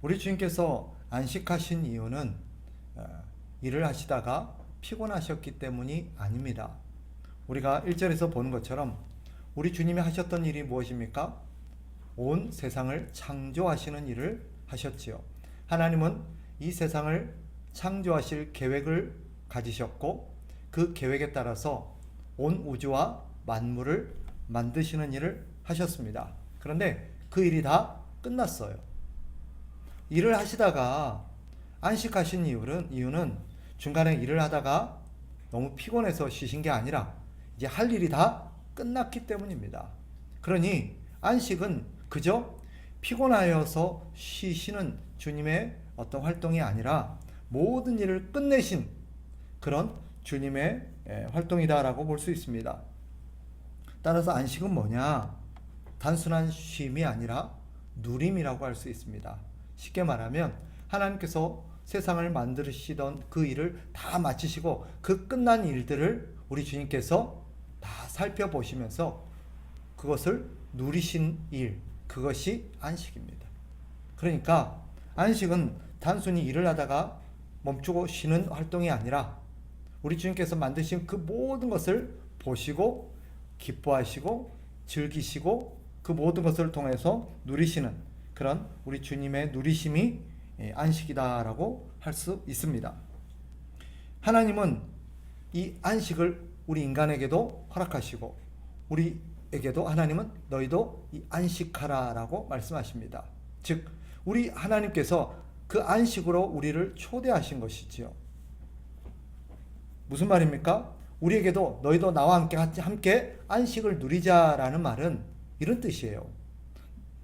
우리 주님께서 안식하신 이유는 일을 하시다가 피곤하셨기 때문이 아닙니다. 우리가 1절에서 보는 것처럼 우리 주님이 하셨던 일이 무엇입니까? 온 세상을 창조하시는 일을 하셨지요. 하나님은 이 세상을 창조하실 계획을 가지셨고 그 계획에 따라서 온 우주와 만물을 만드시는 일을 하셨습니다. 그런데 그 일이 다 끝났어요. 일을 하시다가 안식하신 이유는 중간에 일을 하다가 너무 피곤해서 쉬신 게 아니라 이제 할 일이 다 끝났기 때문입니다. 그러니 안식은 그저 피곤하여서 쉬시는 주님의 어떤 활동이 아니라 모든 일을 끝내신 그런 주님의 활동이다라고 볼 수 있습니다. 따라서 안식은 뭐냐? 단순한 쉼이 아니라 누림이라고 할 수 있습니다. 쉽게 말하면 하나님께서 세상을 만드시던 그 일을 다 마치시고 그 끝난 일들을 우리 주님께서 다 살펴보시면서 그것을 누리신 일, 그것이 안식입니다. 그러니까 안식은 단순히 일을 하다가 멈추고 쉬는 활동이 아니라 우리 주님께서 만드신 그 모든 것을 보시고 기뻐하시고 즐기시고 그 모든 것을 통해서 누리시는 그런 우리 주님의 누리심이 안식이다라고 할 수 있습니다. 하나님은 이 안식을 우리 인간에게도 허락하시고 우리에게도 하나님은 너희도 이 안식하라라고 말씀하십니다. 즉 우리 하나님께서 그 안식으로 우리를 초대하신 것이지요. 무슨 말입니까? 우리에게도 너희도 나와 함께 안식을 누리자라는 말은 이런 뜻이에요.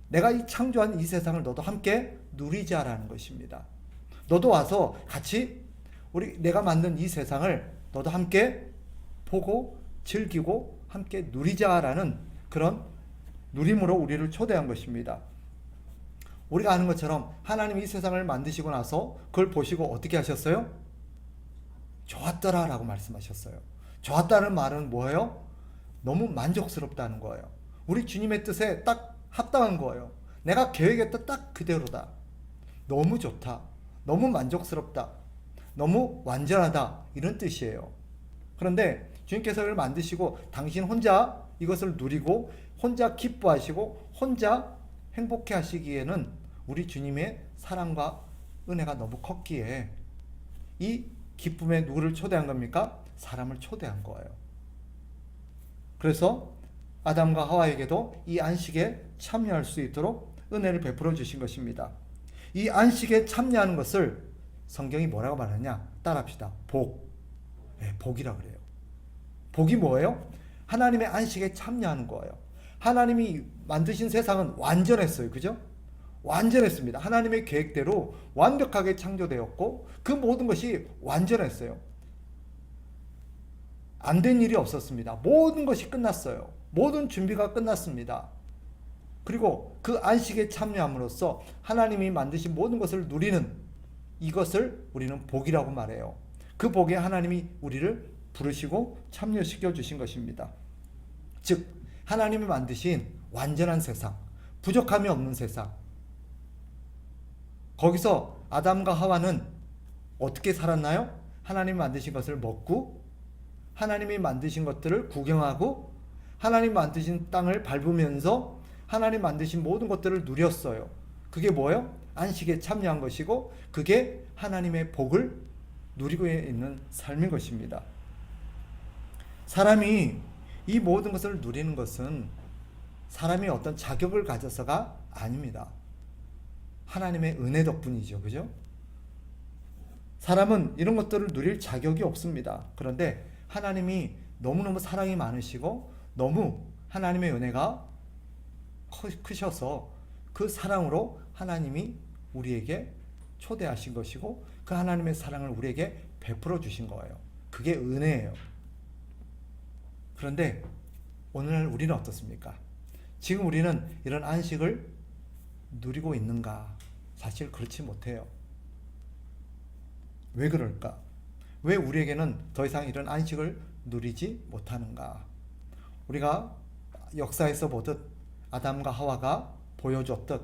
내가 이 창조한 이 세상을 너도 함께 누리자라는 것입니다. 너도 와서 같이 내가 만든 이 세상을 너도 함께 보고 즐기고 함께 누리자라는 그런 누림으로 우리를 초대한 것입니다. 우리가 아는 것처럼 하나님이 이 세상을 만드시고 나서 그걸 보시고 어떻게 하셨어요? 좋았더라 라고 말씀하셨어요. 좋았다는 말은 뭐예요? 너무 만족스럽다는 거예요. 우리 주님의 뜻에 딱 합당한 거예요. 내가 계획했던 딱 그대로다. 너무 좋다. 너무 만족스럽다. 너무 완전하다. 이런 뜻이에요. 그런데 주님께서 이걸 만드시고 당신 혼자 이것을 누리고 혼자 기뻐하시고 혼자 행복해 하시기에는 우리 주님의 사랑과 은혜가 너무 컸기에 이 기쁨에 누구를 초대한 겁니까? 사람을 초대한 거예요. 그래서 아담과 하와에게도 이 안식에 참여할 수 있도록 은혜를 베풀어 주신 것입니다. 이 안식에 참여하는 것을 성경이 뭐라고 말하냐? 따라합시다. 복. 복이라 그래요. 복이 뭐예요? 하나님의 안식에 참여하는 거예요. 하나님이 만드신 세상은 완전했어요. 그죠? 완전했습니다. 하나님의 계획대로 완벽하게 창조되었고 그 모든 것이 완전했어요. 안 된 일이 없었습니다. 모든 것이 끝났어요. 모든 준비가 끝났습니다. 그리고 그 안식에 참여함으로써 하나님이 만드신 모든 것을 누리는 이것을 우리는 복이라고 말해요. 그 복에 하나님이 우리를 부르시고 참여시켜 주신 것입니다. 즉 하나님이 만드신 완전한 세상, 부족함이 없는 세상, 거기서 아담과 하와는 어떻게 살았나요? 하나님이 만드신 것을 먹고 하나님이 만드신 것들을 구경하고 하나님 만드신 땅을 밟으면서 하나님 만드신 모든 것들을 누렸어요. 그게 뭐예요? 안식에 참여한 것이고 그게 하나님의 복을 누리고 있는 삶인 것입니다. 사람이 이 모든 것을 누리는 것은 사람이 어떤 자격을 가져서가 아닙니다. 하나님의 은혜 덕분이죠. 그죠? 사람은 이런 것들을 누릴 자격이 없습니다. 그런데 하나님이 너무너무 사랑이 많으시고 너무 하나님의 은혜가 크셔서 그 사랑으로 하나님이 우리에게 초대하신 것이고 그 하나님의 사랑을 우리에게 베풀어 주신 거예요. 그게 은혜예요. 그런데 오늘날 우리는 어떻습니까? 지금 우리는 이런 안식을 누리고 있는가? 사실 그렇지 못해요. 왜 그럴까? 왜 우리에게는 더 이상 이런 안식을 누리지 못하는가? 우리가 역사에서 보듯 아담과 하와가 보여줬듯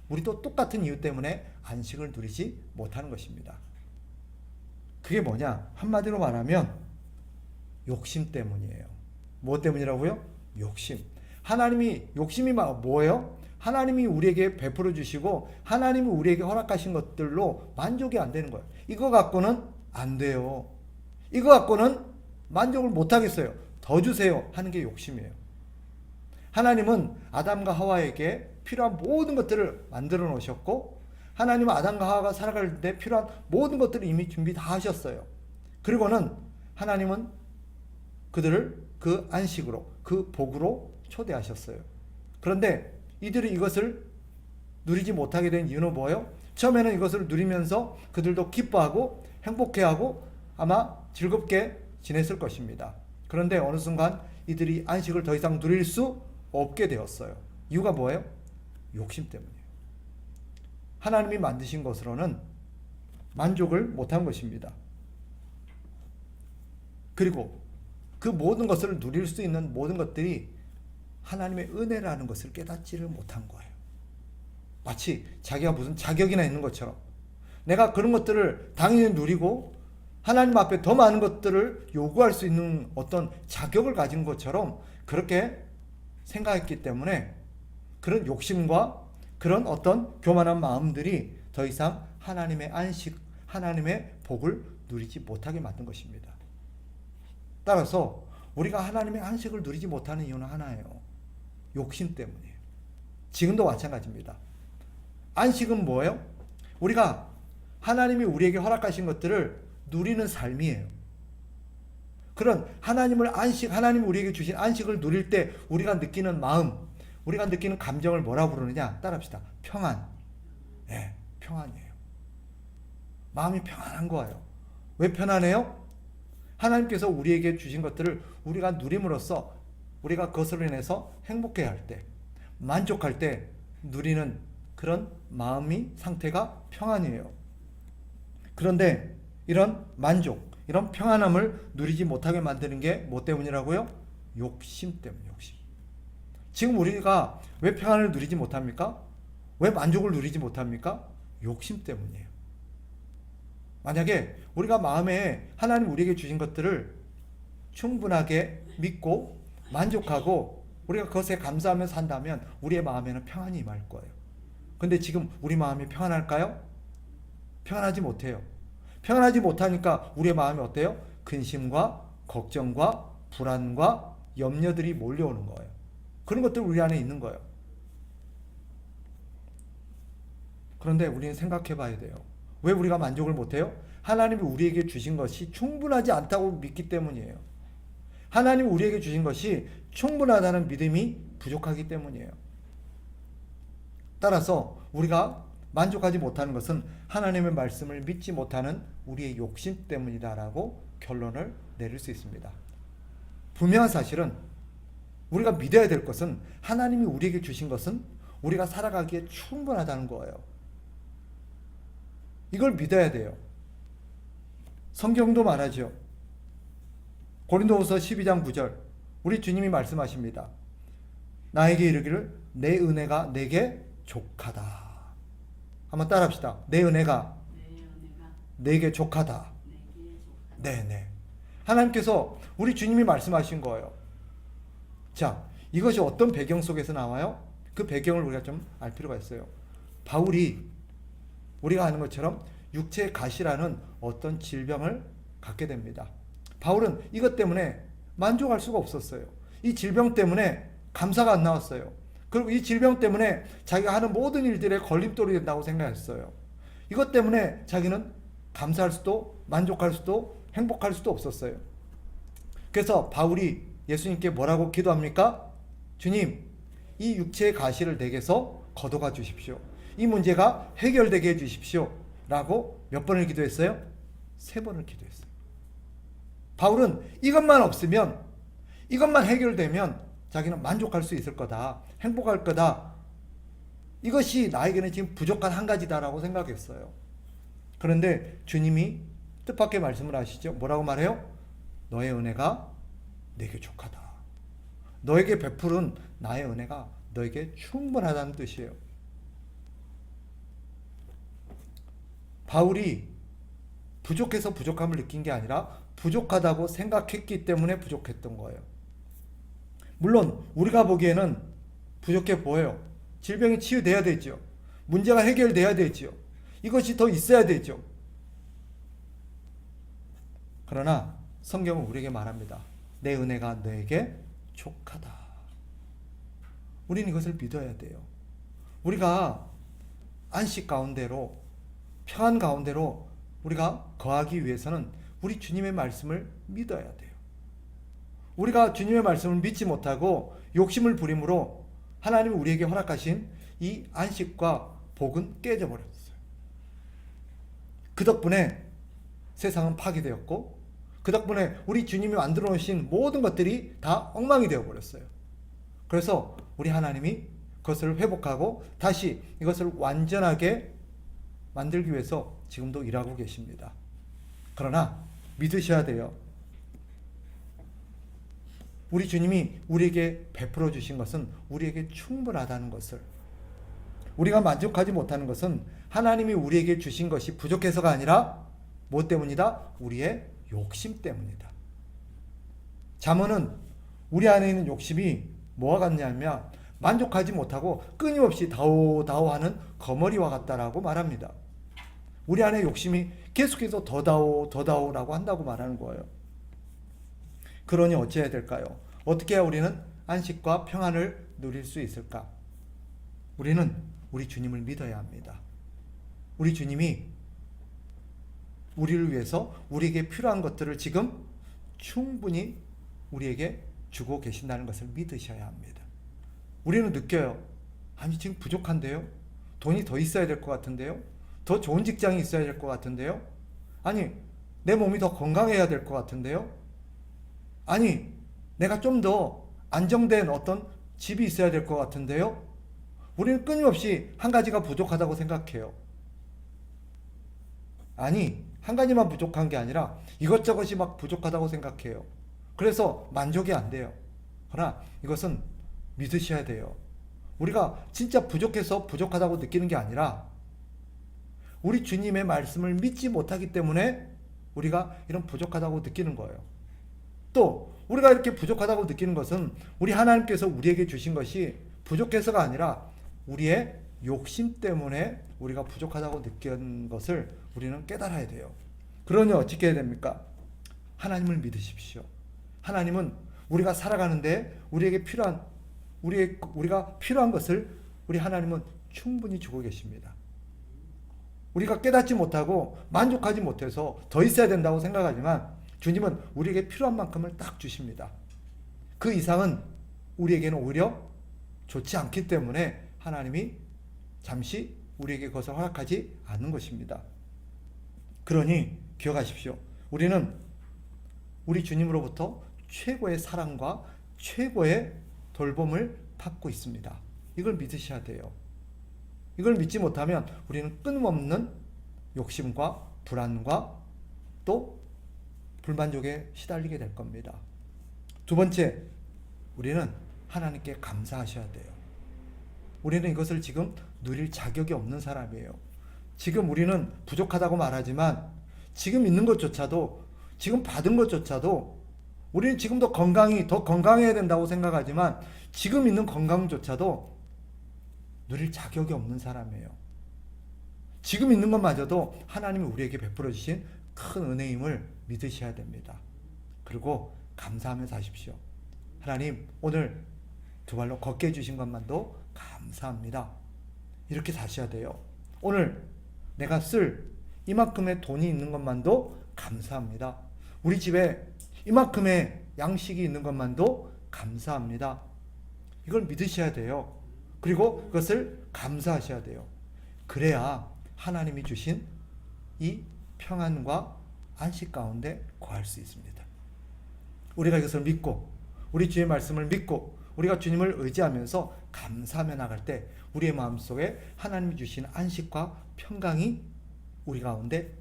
우리도 똑같은 이유 때문에 안식을 누리지 못하는 것입니다. 그게 뭐냐? 한마디로 말하면 욕심 때문이에요. 뭐 때문이라고요? 욕심. 하나님이 욕심이 뭐예요? 하나님이 우리에게 베풀어 주시고 하나님이 우리에게 허락하신 것들로 만족이 안 되는 거예요. 이거 갖고는 안 돼요. 이거 갖고는 만족을 못 하겠어요. 더 주세요 하는 게 욕심이에요. 하나님은 아담과 하와에게 필요한 모든 것들을 만들어 놓으셨고 하나님은 아담과 하와가 살아갈 때 필요한 모든 것들을 이미 준비 다 하셨어요. 그리고는 하나님은 그들을 그 안식으로, 그 복으로 초대하셨어요. 그런데 이들이 이것을 누리지 못하게 된 이유는 뭐예요? 처음에는 이것을 누리면서 그들도 기뻐하고 행복해하고 아마 즐겁게 지냈을 것입니다. 그런데 어느 순간 이들이 안식을 더 이상 누릴 수 없게 되었어요. 이유가 뭐예요? 욕심 때문이에요. 하나님이 만드신 것으로는 만족을 못한 것입니다. 그리고 그 모든 것을 누릴 수 있는 모든 것들이 하나님의 은혜라는 것을 깨닫지를 못한 거예요. 마치 자기가 무슨 자격이나 있는 것처럼 내가 그런 것들을 당연히 누리고 하나님 앞에 더 많은 것들을 요구할 수 있는 어떤 자격을 가진 것처럼 그렇게 생각했기 때문에 그런 욕심과 그런 어떤 교만한 마음들이 더 이상 하나님의 안식, 하나님의 복을 누리지 못하게 만든 것입니다. 따라서 우리가 하나님의 안식을 누리지 못하는 이유는 하나예요. 욕심 때문이에요. 지금도 마찬가지입니다. 안식은 뭐예요? 우리가 하나님이 우리에게 허락하신 것들을 누리는 삶이에요. 그런 하나님이 우리에게 주신 안식을 누릴 때 우리가 느끼는 마음, 우리가 느끼는 감정을 뭐라고 부르느냐? 따라합시다. 평안. 네, 평안이에요. 마음이 평안한 거예요. 왜 편안해요? 하나님께서 우리에게 주신 것들을 우리가 누림으로써 우리가 그것으로 인해서 행복해할 때, 만족할 때 누리는 그런 마음이 상태가 평안이에요. 그런데 이런 만족, 이런 평안함을 누리지 못하게 만드는 게 뭐 때문이라고요? 욕심 때문이에요. 욕심. 지금 우리가 왜 평안을 누리지 못합니까? 왜 만족을 누리지 못합니까? 욕심 때문이에요. 만약에 우리가 마음에 하나님 우리에게 주신 것들을 충분하게 믿고 만족하고 우리가 그것에 감사하며 산다면 우리의 마음에는 평안이 임할 거예요. 근데 지금 우리 마음이 평안할까요? 평안하지 못해요. 평안하지 못하니까 우리의 마음이 어때요? 근심과 걱정과 불안과 염려들이 몰려오는 거예요. 그런 것들 우리 안에 있는 거예요. 그런데 우리는 생각해 봐야 돼요. 왜 우리가 만족을 못해요? 하나님이 우리에게 주신 것이 충분하지 않다고 믿기 때문이에요. 하나님이 우리에게 주신 것이 충분하다는 믿음이 부족하기 때문이에요. 따라서 우리가 만족하지 못하는 것은 하나님의 말씀을 믿지 못하는 우리의 욕심 때문이다라고 결론을 내릴 수 있습니다. 분명한 사실은 우리가 믿어야 될 것은 하나님이 우리에게 주신 것은 우리가 살아가기에 충분하다는 거예요. 이걸 믿어야 돼요. 성경도 말하죠. 고린도후서 12장 9절 우리 주님이 말씀하십니다. 나에게 이르기를 내 은혜가 내게 족하다. 한번 따라합시다. 내 은혜가 내게 족하다. 네네. 하나님께서 우리 주님이 말씀하신 거예요. 자, 이것이 어떤 배경 속에서 나와요? 그 배경을 우리가 좀 알 필요가 있어요. 바울이 우리가 아는 것처럼 육체의 가시라는 어떤 질병을 갖게 됩니다. 바울은 이것 때문에 만족할 수가 없었어요. 이 질병 때문에 감사가 안 나왔어요. 그리고 이 질병 때문에 자기가 하는 모든 일들에 걸림돌이 된다고 생각했어요. 이것 때문에 자기는 감사할 수도 만족할 수도 행복할 수도 없었어요. 그래서 바울이 예수님께 뭐라고 기도합니까? 주님, 이 육체의 가시를 내게서 걷어가 주십시오. 이 문제가 해결되게 해 주십시오. 라고 몇 번을 기도했어요? 3번을 기도했어요. 바울은 이것만 없으면, 이것만 해결되면 자기는 만족할 수 있을 거다. 행복할 거다. 이것이 나에게는 지금 부족한 한 가지다라고 생각했어요. 그런데 주님이 뜻밖의 말씀을 하시죠. 뭐라고 말해요? 너의 은혜가 내게 족하다. 너에게 베푸른 나의 은혜가 너에게 충분하다는 뜻이에요. 바울이 부족해서 부족함을 느낀 게 아니라 부족하다고 생각했기 때문에 부족했던 거예요. 물론 우리가 보기에는 부족해 보여요. 질병이 치유돼야 되죠. 문제가 해결돼야 되죠. 이것이 더 있어야 되죠. 그러나 성경은 우리에게 말합니다. 내 은혜가 너에게 족하다. 우리는 이것을 믿어야 돼요. 우리가 안식 가운데로, 평안 가운데로 우리가 거하기 위해서는 우리 주님의 말씀을 믿어야 돼요. 우리가 주님의 말씀을 믿지 못하고 욕심을 부림으로 하나님이 우리에게 허락하신 이 안식과 복은 깨져버렸어요. 그 덕분에 세상은 파괴되었고, 그 덕분에 우리 주님이 만들어 놓으신 모든 것들이 다 엉망이 되어버렸어요. 그래서 우리 하나님이 그것을 회복하고 다시 이것을 완전하게 만들기 위해서 지금도 일하고 계십니다. 그러나 믿으셔야 돼요. 우리 주님이 우리에게 베풀어 주신 것은 우리에게 충분하다는 것을, 우리가 만족하지 못하는 것은 하나님이 우리에게 주신 것이 부족해서가 아니라 무엇 때문이다? 우리의 욕심 때문이다. 잠언은 우리 안에 있는 욕심이 뭐와 같냐면 만족하지 못하고 끊임없이 다오다오하는 거머리와 같다라고 말합니다. 우리 안에 욕심이 계속해서 더 다오라고 한다고 말하는 거예요. 그러니 어찌해야 될까요? 어떻게 해야 우리는 안식과 평안을 누릴 수 있을까? 우리는 우리 주님을 믿어야 합니다. 우리 주님이 우리를 위해서 우리에게 필요한 것들을 지금 충분히 우리에게 주고 계신다는 것을 믿으셔야 합니다. 우리는 느껴요. 아니, 지금 부족한데요? 돈이 더 있어야 될 것 같은데요? 더 좋은 직장이 있어야 될 것 같은데요? 아니, 내 몸이 더 건강해야 될 것 같은데요? 아니, 내가 좀 더 안정된 어떤 집이 있어야 될 것 같은데요? 우리는 끊임없이 한 가지가 부족하다고 생각해요. 아니, 한 가지만 부족한 게 아니라 이것저것이 막 부족하다고 생각해요. 그래서 만족이 안 돼요. 그러나 이것은 믿으셔야 돼요. 우리가 진짜 부족해서 부족하다고 느끼는 게 아니라 우리 주님의 말씀을 믿지 못하기 때문에 우리가 이런 부족하다고 느끼는 거예요. 또 우리가 이렇게 부족하다고 느끼는 것은 우리 하나님께서 우리에게 주신 것이 부족해서가 아니라 우리의 욕심 때문에 우리가 부족하다고 느끼는 것을 우리는 깨달아야 돼요. 그러니 어떻게 해야 됩니까? 하나님을 믿으십시오. 하나님은 우리가 살아가는데 우리에게 필요한 우리가 필요한 것을 우리 하나님은 충분히 주고 계십니다. 우리가 깨닫지 못하고 만족하지 못해서 더 있어야 된다고 생각하지만 주님은 우리에게 필요한 만큼을 딱 주십니다. 그 이상은 우리에게는 오히려 좋지 않기 때문에 하나님이 잠시 우리에게 그것을 허락하지 않는 것입니다. 그러니 기억하십시오. 우리는 우리 주님으로부터 최고의 사랑과 최고의 돌봄을 받고 있습니다. 이걸 믿으셔야 돼요. 이걸 믿지 못하면 우리는 끊임없는 욕심과 불안과 또 불만족에 시달리게 될 겁니다. 두 번째, 우리는 하나님께 감사하셔야 돼요. 우리는 이것을 지금 누릴 자격이 없는 사람이에요. 지금 우리는 부족하다고 말하지만 지금 있는 것조차도, 지금 받은 것조차도 우리는 지금 더 건강해야 된다고 생각하지만 지금 있는 건강조차도 누릴 자격이 없는 사람이에요. 지금 있는 것마저도 하나님이 우리에게 베풀어 주신 큰 은혜임을 믿으셔야 됩니다. 그리고 감사하며 사십시오. 하나님, 오늘 두 발로 걷게 해주신 것만도 감사합니다. 이렇게 사셔야 돼요. 오늘 내가 쓸 이만큼의 돈이 있는 것만도 감사합니다. 우리 집에 이만큼의 양식이 있는 것만도 감사합니다. 이걸 믿으셔야 돼요. 그리고 그것을 감사하셔야 돼요. 그래야 하나님이 주신 이 평안과 안식 가운데 거할 수 있습니다. 우리가 이것을 믿고 우리 주의 말씀을 믿고 우리가 주님을 의지하면서 감사하며 나갈 때 우리의 마음속에 하나님이 주신 안식과 평강이 우리 가운데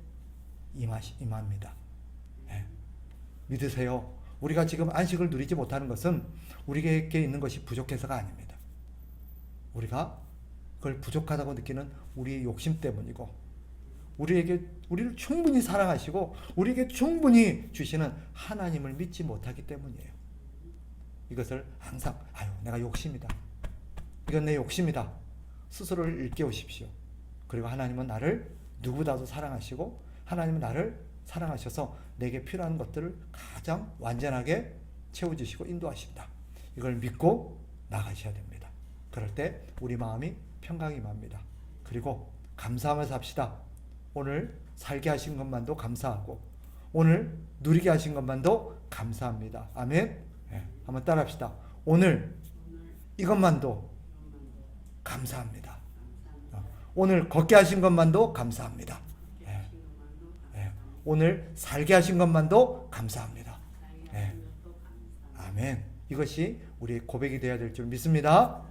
임합니다. 네. 믿으세요. 우리가 지금 안식을 누리지 못하는 것은 우리에게 있는 것이 부족해서가 아닙니다. 우리가 그걸 부족하다고 느끼는 우리의 욕심 때문이고 우리를 충분히 사랑하시고 우리에게 충분히 주시는 하나님을 믿지 못하기 때문이에요. 이것을 항상 내가 욕심이다. 이건 내 욕심이다. 스스로를 일깨우십시오. 그리고 하나님은 나를 누구보다도 사랑하시고 하나님은 나를 사랑하셔서 내게 필요한 것들을 가장 완전하게 채워주시고 인도하신다. 이걸 믿고 나가셔야 됩니다. 그럴 때 우리 마음이 평강이 맙니다. 그리고 감사하면서 삽시다. 오늘 살게 하신 것만도 감사하고 오늘 누리게 하신 것만도 감사합니다. 아멘. 네, 한번 따라합시다. 오늘 이것만도 감사합니다. 오늘 걷게 하신 것만도 감사합니다. 네. 네. 오늘 살게 하신 것만도 감사합니다. 네. 아멘. 이것이 우리의 고백이 되어야 될 줄 믿습니다.